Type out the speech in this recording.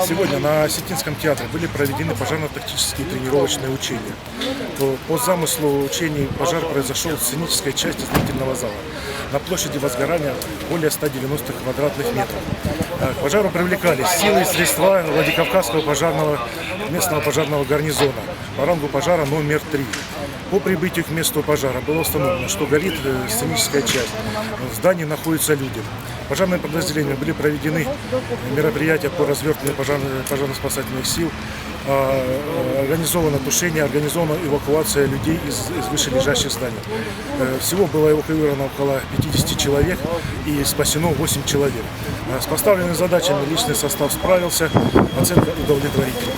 Сегодня на Осетинском театре были проведены пожарно-тактические тренировочные учения. По замыслу учений пожар произошел в сценической части зрительного зала на площади возгорания более 190 квадратных метров. К пожару привлекались силы и средства Владикавказского местного пожарного гарнизона по рангу пожара номер 3. По прибытию к месту пожара было установлено, что горит сценическая часть. В здании находятся люди. Пожарными подразделениями были проведены мероприятия по развертыванию пожарно-спасательных сил, организовано тушение, организована эвакуация людей из вышележащих зданий. Всего было эвакуировано около 50 человек и спасено 8 человек. С поставленными задачами личный состав справился, оценка удовлетворительна.